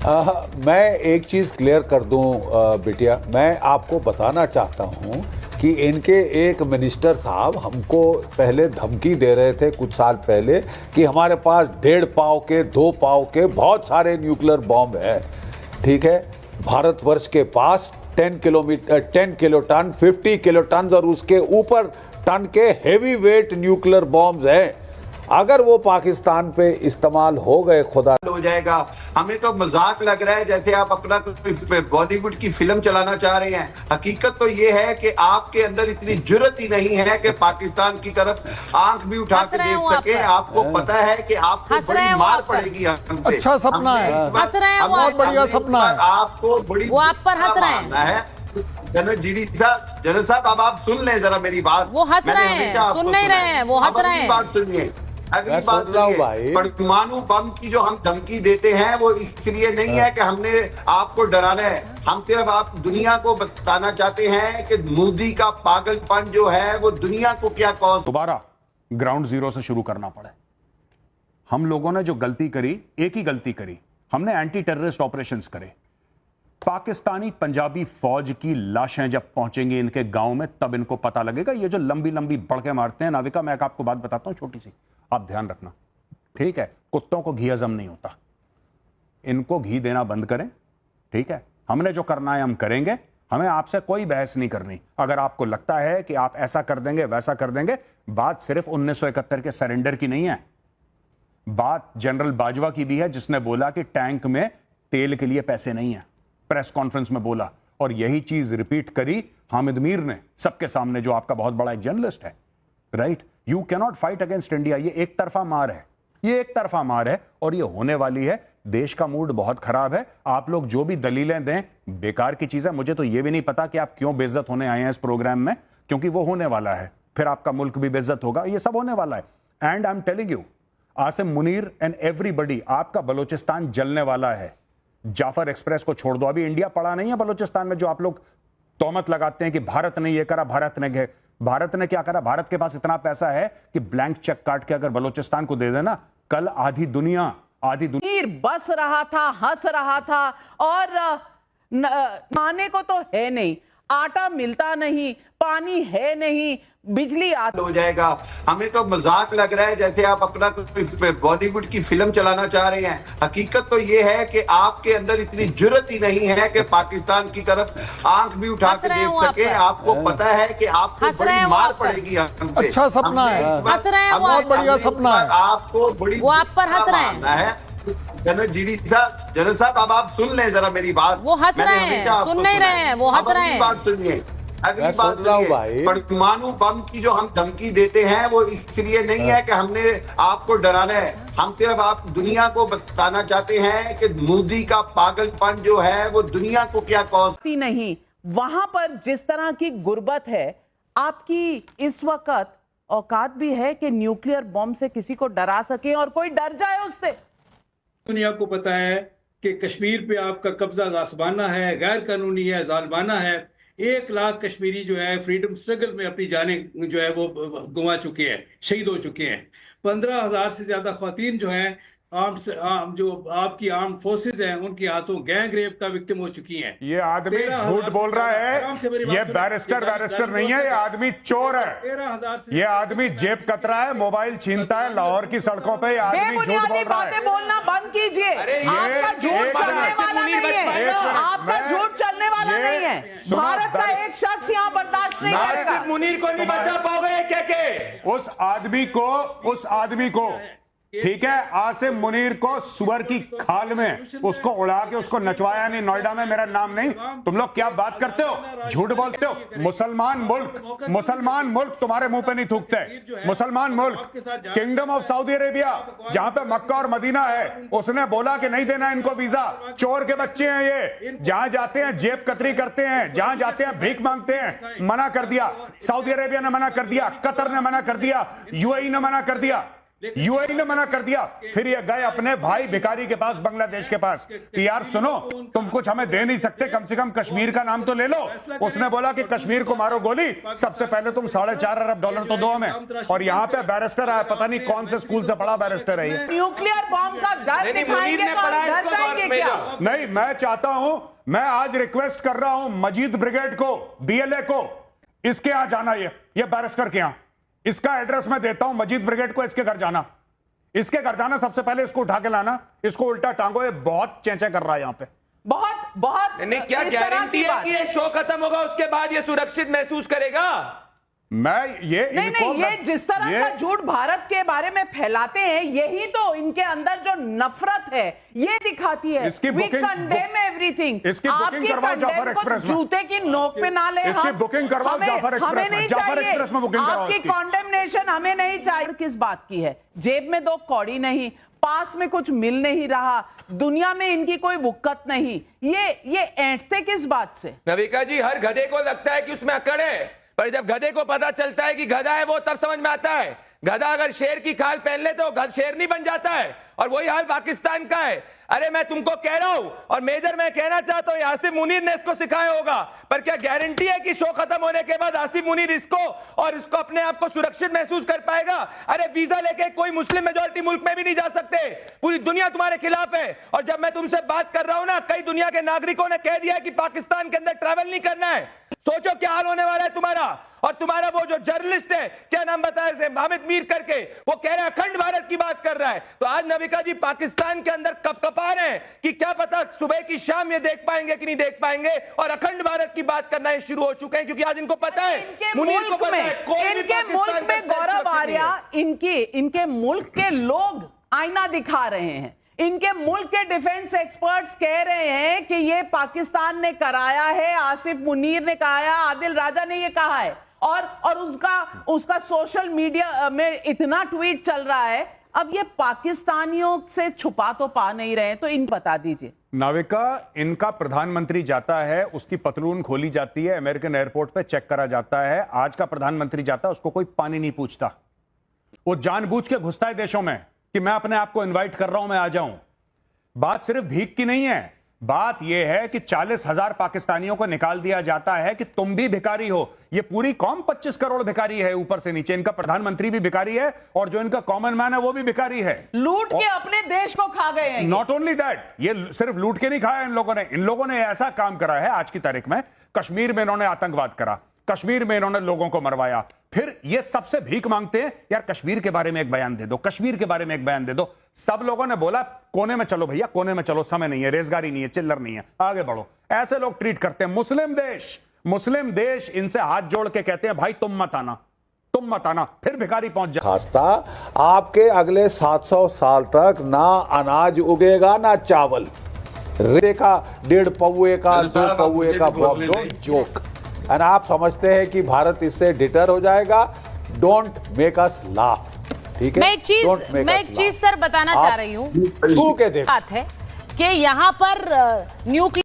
मैं एक चीज़ क्लियर कर दूं बिटिया, मैं आपको बताना चाहता हूं कि इनके एक मिनिस्टर साहब हमको पहले धमकी दे रहे थे कुछ साल पहले कि हमारे पास 1.5 पाव के 2 पाव के बहुत सारे न्यूक्लियर बॉम्ब है। ठीक है, भारतवर्ष के पास 10 किलोटन 50 किलोटन और उसके ऊपर टन के हेवी वेट न्यूक्लियर बॉम्ब्स हैं। अगर वो पाकिस्तान पे इस्तेमाल हो गए, खुदा हो जाएगा। हमें तो मजाक लग रहा है जैसे आप अपना बॉलीवुड की फिल्म चलाना चाह रहे हैं। हकीकत तो ये है कि आपके अंदर इतनी जुर्रत ही नहीं है कि पाकिस्तान की तरफ आंख भी उठा के देख सके। आपको पता है कि आपको बड़ी मार पड़ेगी हमसे। अच्छा सपना है, हंस रहे हैं, बहुत बढ़िया सपना है। आपको बड़ी वो आप पर हंस रहे हैं। जनरल साहब अब आप सुन लें जरा मेरी बात। वो हंस रहे हैं, सुन नहीं रहे हैं, वो हंस रहे हैं। बात सुनिए, अगली बात सुनिए। परमाणु बम की जो हम धमकी देते हैं वो इसलिए नहीं है कि हमने आपको डराना है। हम सिर्फ आप दुनिया को बताना चाहते हैं कि मोदी का पागलपन जो है वो दुनिया को क्या कॉज। दोबारा ग्राउंड जीरो से शुरू करना पड़े। हम लोगों ने जो गलती करी, एक ही गलती करी, हमने एंटी टेररिस्ट ऑपरेशंस करे। पाकिस्तानी पंजाबी फौज की लाशें जब पहुंचेंगी इनके गांव में तब इनको पता लगेगा। ये जो लंबी लंबी बड़के मारते हैं नाविका, मैं आपको बात बताता हूं छोटी सी, आप ध्यान रखना, ठीक है? कुत्तों को घी हजम नहीं होता, इनको घी देना बंद करें, ठीक है? हमने जो करना है हम करेंगे, हमें आपसे कोई बहस नहीं करनी। अगर आपको लगता है कि आप ऐसा कर देंगे वैसा कर देंगे, बात सिर्फ 1971 के सरेंडर की नहीं है, बात जनरल बाजवा की भी है जिसने बोला कि टैंक में तेल के लिए पैसे नहीं है, प्रेस कॉन्फ्रेंस में बोला। और यही चीज रिपीट करी हामिद मीर ने सबके सामने, जो आपका बहुत बड़ा एक जर्नलिस्ट है, right? You can not fight against India. ये एक तरफा मार है, ये एक तरफा मार है और ये होने वाली है। देश का मूड बहुत खराब है। आप लोग जो भी दलीलें दें बेकार की चीज है। मुझे तो ये भी नहीं पता कि आप क्यों बेइज्जत होने आए हैं इस प्रोग्राम में, क्योंकि वो होने वाला है, फिर आपका मुल्क भी बेइज्जत होगा, ये सब होने वाला है। And I am telling you, Asim Munir and everybody, आपका बलूचिस्तान जलने वाला है। जाफर एक्सप्रेस को छोड़ दो, अभी इंडिया पड़ा नहीं है बलूचिस्तान में। जो आप लोग तोहमत लगाते हैं कि भारत ने ये करा, भारत ने क्या करा? भारत के पास इतना पैसा है कि ब्लैंक चेक काट के अगर बलूचिस्तान को दे देना, कल आधी दुनिया बस रहा था, हंस रहा था और खाने को तो है नहीं, आटा मिलता नहीं, पानी है नहीं, बिजली हो जाएगा। हमें तो मजाक लग रहा है जैसे आप अपना बॉलीवुड की फिल्म चलाना चाह रहे हैं। हकीकत तो ये है कि आपके अंदर इतनी जुर्रत ही नहीं है कि पाकिस्तान की तरफ आंख भी उठा के देख सके। आपको पता है कि आपको बड़ी मार पड़ेगी हमसे। अच्छा सपना है, हंस रहे हैं, बहुत बढ़िया सपना है। आपको बड़ी वो आप पर हंस रहे हैं। जनरल साहब अब आप सुन लें जरा मेरी बात। वो हंस रहे हैं, सुन नहीं रहे हैं, वो हंस रहे हैं। बात सुनिए, अगली बात सुनिए। परमाणु बम की जो हम धमकी देते हैं वो इसलिए नहीं है कि हमने आपको डराना है। हम सिर्फ आप दुनिया को बताना चाहते हैं कि मोदी का पागलपन जो है वो दुनिया को क्या कॉज नहीं। वहां पर जिस तरह की गुर्बत है, आपकी इस वक्त औकात भी है कि न्यूक्लियर बॉम्ब से किसी को डरा सके और कोई डर जाए उससे? दुनिया को पता है कि कश्मीर पे आपका कब्जा गासबाना है, गैर कानूनी है, जालमाना है। 1 लाख कश्मीरी जो है फ्रीडम स्ट्रगल में अपनी जानें जो है वो गंवा चुके हैं, शहीद हो चुके हैं। 15,000 से ज्यादा ख्वातीन जो हैं जो आपकी आर्म फोर्सेस हैं उनके हाथों गैंग रेप का विक्टिम हो चुकी हैं। ये आदमी झूठ बोल रहा है, ये बैरिस्टर नहीं है, ये आदमी चोर है। 13,000 से ये आदमी जेब कतरा है, मोबाइल छीनता है लाहौर की सड़कों पे। ये आदमी झूठ बोल रहा है। बातें बोलना बंद कीजिए। आपका झूठ चलने वाला नहीं है, आपका झूठ चलने वाला नहीं है। भारत का एक शख्स यहाँ बर्दाश्त नहीं करेगा। मुनीर को नहीं बचा पाओगे क्या? उस आदमी को ठीक है, आसिम मुनीर को सुअर की खाल में उसको उड़ा के उसको नचवाया नहीं। नोएडा में मेरा नाम नहीं। तुम लोग क्या बात करते हो, झूठ बोलते हो। मुसलमान मुल्क तुम्हारे मुंह पे नहीं थूकते। मुसलमान मुल्क, किंगडम ऑफ सऊदी अरेबिया जहां पे मक्का और मदीना है, उसने बोला कि नहीं देना इनको वीजा। चोर के बच्चे हैं ये, जहां जाते हैं जेब कतरी करते हैं, जहां जाते हैं भीख मांगते हैं। मना कर दिया, सऊदी अरेबिया ने मना कर दिया, कतर ने मना कर दिया, यूएई ने मना कर दिया। यूएई ने मना कर दिया, फिर ये गए अपने भाई भिखारी के पास, बांग्लादेश के पास, कि यार सुनो, तुम कुछ हमें दे नहीं सकते, कम से कम कश्मीर का नाम तो ले लो। उसने बोला कि कश्मीर को मारो गोली, सबसे पहले तुम $4.5 अरब तो दो हमें। और यहाँ पे बैरिस्टर आया, पता नहीं कौन से स्कूल से पढ़ा बैरिस्टर है ये। न्यूक्लियर बॉम्ब का डर दिखाएंगे तो आप डर जाएंगे क्या? नहीं, मैं चाहता हूं, मैं आज रिक्वेस्ट कर रहा हूं मजीद ब्रिगेड को, बीएलए को, इसके यहां जाना, ये बैरिस्टर के यहां, इसका एड्रेस मैं देता हूं, मजीद ब्रिगेड को इसके घर जाना, इसके घर जाना, सबसे पहले इसको उठा के लाना, इसको उल्टा टांगो, ये बहुत चेंचे कर रहा है यहां पे। बहुत नहीं, क्या गारंटी है कि ये शो खत्म होगा उसके बाद ये सुरक्षित महसूस करेगा? मैं ये नहीं, ये जिस तरह का झूठ भारत के बारे में फैलाते हैं, यही तो इनके अंदर जो नफरत है ये दिखाती है। इसकी We बुकिंग condemn everything। इसकी बुकिंग करवाओ जाफर एक्सप्रेस में, जूते की नोक पे ना ले, इसकी बुकिंग करवाओ जाफर एक्सप्रेस में, जाफर एक्सप्रेस में बुकिंग करवाओ। आपकी कॉन्डेमनेशन हमें नहीं चाहिए। किस बात की है? जेब में 2 कौड़ी नहीं, पास में कुछ मिल नहीं रहा, दुनिया में इनकी कोई वुक्कत नहीं, ये ऐंठते किस बात से? नविका जी, हर गधे को लगता है कि उसमें अकड़ है, पर जब गधे को पता चलता है कि गधा है, वो तब समझ में आता है। गधा अगर शेर की खाल पहन ले तो शेर नहीं बन जाता है, और वही हाल पाकिस्तान का है। अरे मैं तुमको कह रहा हूं, और मेजर मैं कहना चाहता हूं, आसिफ मुनीर ने इसको सिखाया होगा, पर क्या गारंटी है कि शो खत्म होने के बाद आसिफ मुनीर इसको और इसको अपने आप को सुरक्षित महसूस कर पाएगा? अरे वीजा लेके कोई मुस्लिम मेजॉरिटी मुल्क में भी नहीं जा सकते, पूरी दुनिया तुम्हारे खिलाफ है। और जब मैं तुमसे बात कर रहा हूं ना, कई दुनिया के नागरिकों ने कह दिया है कि पाकिस्तान के अंदर ट्रैवल नहीं करना है। सोचो क्या हाल होने वाला है तुम्हारा। और तुम्हारा वो जो जर्नलिस्ट है, क्या नाम बताया इसे, हामिद मीर करके, वो कह रहा है अखंड भारत की बात कर रहा है। तो आज नविका जी पाकिस्तान के अंदर कपकपा रहे हैं कि क्या पता सुबह की शाम ये देख पाएंगे कि नहीं देख पाएंगे, और अखंड भारत की बात करना ही शुरू हो चुके हैं, क्योंकि आज इनको पता है, मुनीर को पता है, इनके मुल्क में गौरव आर्या, इनके मुल्क के लोग आईना दिखा रहे हैं। इनके मुल्क के डिफेंस एक्सपर्ट्स कह रहे हैं कि ये पाकिस्तान ने कराया है, आसिफ मुनीर ने कहा है, आदिल राजा ने ये कहा है, और उसका सोशल मीडिया में इतना ट्वीट चल रहा है। अब ये पाकिस्तानियों से छुपा तो पा नहीं रहे, तो इन बता दीजिए। नाविका, इनका प्रधानमंत्री जाता है, उसकी पतलून खोली जाती है, अमेरिकन एयरपोर्ट पे चेक करा जाता है। आज का प्रधानमंत्री जाता है, उसको कोई पानी नहीं पूछता, वो जानबूझ के घुसता है देशों में कि मैं अपने आप को इनवाइट कर रहा हूं, मैं आ जाऊं। बात सिर्फ भीख की नहीं है, बात यह है कि 40,000 पाकिस्तानियों को निकाल दिया जाता है कि तुम भी भिखारी हो। ये पूरी कौम 25 करोड़ भिखारी है, ऊपर से नीचे। इनका प्रधानमंत्री भी भिखारी है, और जो इनका कॉमन मैन है वो भी भिखारी है। लूट के अपने देश को खा गए हैं। नॉट ओनली दैट, ये सिर्फ लूट के नहीं खाया इन लोगों ने ऐसा काम करा है आज की तारीख में। कश्मीर में इन्होंने आतंकवाद करा, कश्मीर में इन्होंने लोगों को मरवाया, फिर ये सबसे भीख मांगते हैं, यार कश्मीर के बारे में एक बयान दे दो, कश्मीर के बारे में एक बयान दे दो। सब लोगों ने बोला कोने में चलो भैया, कोने में चलो, समय नहीं है, रेजगारी नहीं है, चिल्लर नहीं है, आगे बढ़ो। ऐसे लोग ट्रीट करते हैं। मुस्लिम देश इनसे हाथ जोड़ के कहते हैं भाई तुम मत आना, फिर भिखारी पहुंच जाए। खास्ता आपके अगले 700 साल तक ना अनाज उगेगा ना चावल। रेखा 1.5 पौए का 2 पौए का जोक, और आप समझते हैं कि भारत इससे डिटर हो जाएगा। डोंट मेक अस लाफ, ठीक है? मैं एक चीज सर बताना चाह रही हूँ, छू के देखो। बात है कि यहाँ पर न्यूक्लियर